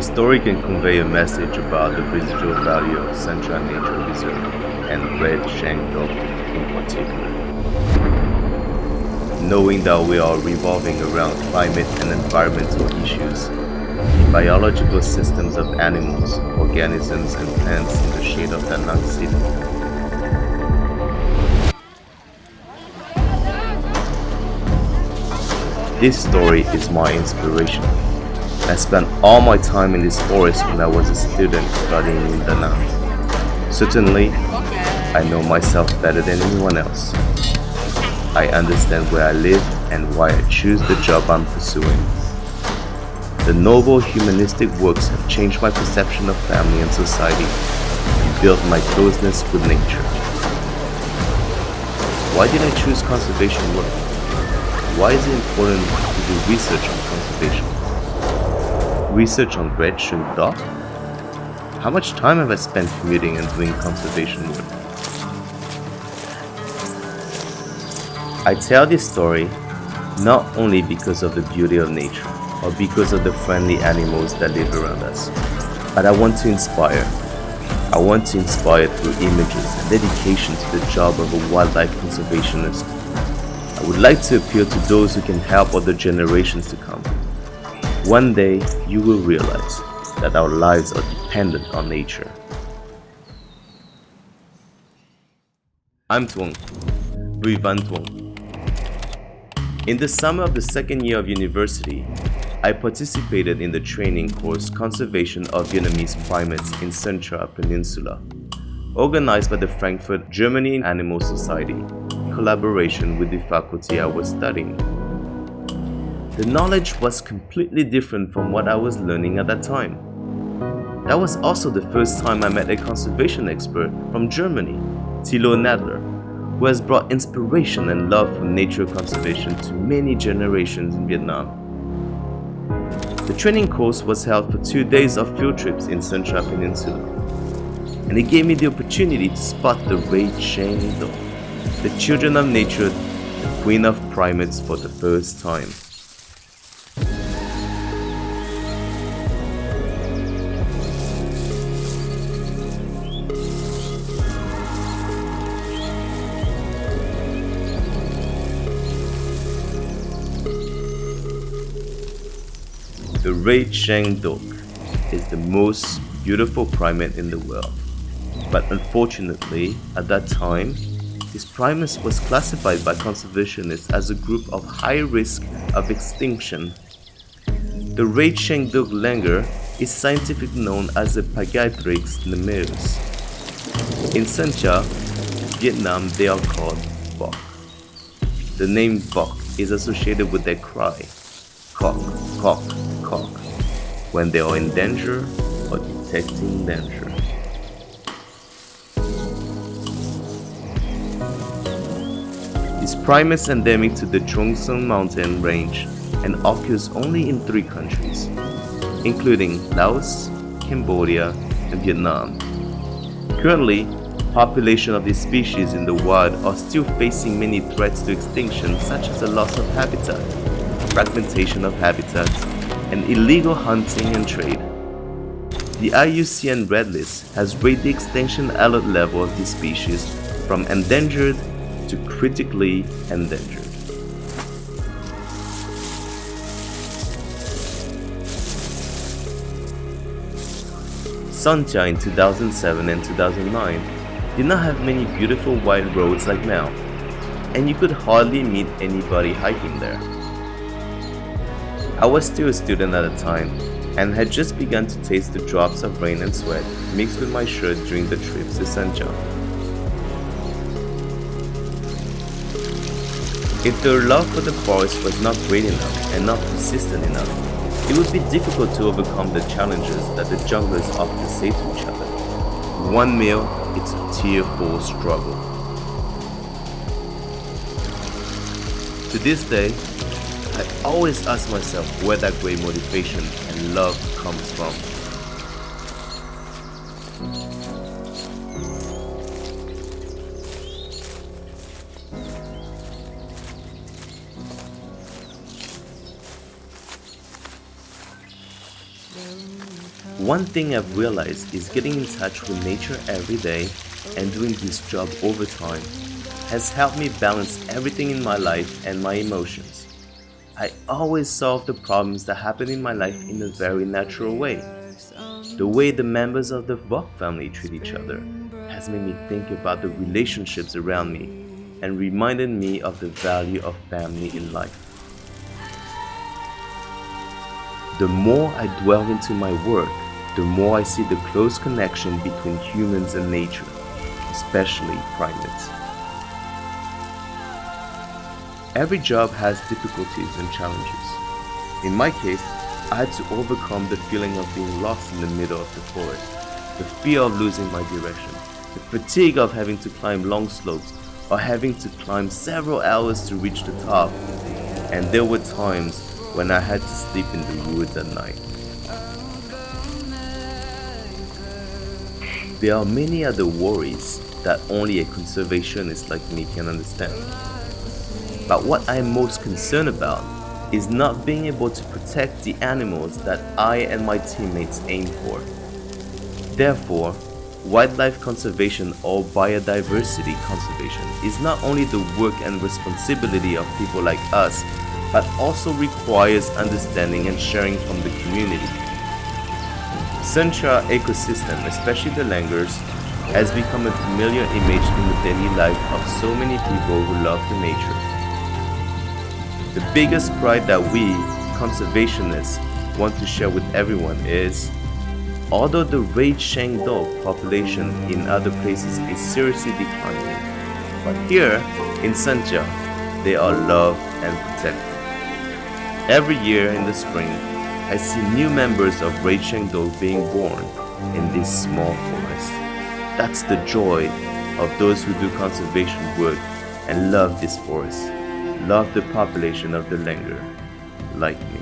story can convey a message about the residual value of Central Nature Reserve and Red-shanked Douc in particular. Knowing that we are revolving around climate and environmental issues, the biological systems of animals, organisms, and plants in the shade of Da Nang City. This story is my inspiration. I spent all my time in this forest when I was a student studying in Da Nang. Certainly, I know myself better than anyone else. I understand where I live and why I choose the job I'm pursuing. The noble humanistic works have changed my perception of family and society and built my closeness with nature. Why did I choose conservation work? Why is it important to do research on conservation? Research on Red-shanked Douc? How much time have I spent commuting and doing conservation work? I tell this story not only because of the beauty of nature or because of the friendly animals that live around us, but I want to inspire. I want to inspire through images and dedication to the job of a wildlife conservationist. I would like to appeal to those who can help other generations to come. One day, you will realize that our lives are dependent on nature. I'm Tuan Bui. In the summer of the second year of university, I participated in the training course Conservation of Vietnamese Primates in Central Peninsula, organized by the Frankfurt, Germany Animal Society, in collaboration with the faculty I was studying. The knowledge was completely different from what I was learning at that time. That was also the first time I met a conservation expert from Germany, Thilo Nadler, who has brought inspiration and love for nature conservation to many generations in Vietnam. The training course was held for 2 days of field trips in Central Peninsula, and it gave me the opportunity to spot the Red-shanked Douc, the children of nature, the queen of primates, for the first time. The Red-shanked Douc is the most beautiful primate in the world, but unfortunately, at that time, this primate was classified by conservationists as a group of high risk of extinction. The Red-shanked Douc Langur is scientifically known as the Pagaithrix nemeus. In Sancha, Vietnam, they are called Bok. The name Bok is associated with their cry, cock, cock, cock, when they are in danger or detecting danger. This primate is endemic to the Trong Son mountain range and occurs only in 3 countries, including Laos, Cambodia, and Vietnam. Currently, population of this species in the wild are still facing many threats to extinction, such as the loss of habitat, fragmentation of habitat, and illegal hunting and trade. The IUCN Red List has rated the extinction alert level of this species from endangered to critically endangered. Sancha in 2007 and 2009 did not have many beautiful wide roads like now, and you could hardly meet anybody hiking there. I was still a student at the time and had just begun to taste the drops of rain and sweat mixed with my shirt during the trips to Sancha. If their love for the forest was not great enough and not persistent enough, it would be difficult to overcome the challenges that the junglers often say to each other. One meal, it's a tearful struggle. To this day, I always ask myself where that great motivation and love comes from. One thing I've realized is getting in touch with nature every day and doing this job over time has helped me balance everything in my life and my emotions. I always solve the problems that happen in my life in a very natural way. The way the members of the Douc family treat each other has made me think about the relationships around me and reminded me of the value of family in life. The more I dwell into my work, the more I see the close connection between humans and nature, especially primates. Every job has difficulties and challenges. In my case, I had to overcome the feeling of being lost in the middle of the forest, the fear of losing my direction, the fatigue of having to climb long slopes or having to climb several hours to reach the top. And there were times when I had to sleep in the woods at night. There are many other worries that only a conservationist like me can understand. But what I am most concerned about is not being able to protect the animals that I and my teammates aim for. Therefore, wildlife conservation or biodiversity conservation is not only the work and responsibility of people like us, but also requires understanding and sharing from the community. Sencha ecosystem, especially the langurs, has become a familiar image in the daily life of so many people who love the nature. The biggest pride that we, conservationists, want to share with everyone is, although the Red-shanked Douc population in other places is seriously declining, but here in Sencha, they are loved and protected. Every year in the spring, I see new members of Red-shanked Douc being born in this small forest. That's the joy of those who do conservation work and love this forest, love the population of the langur, like me.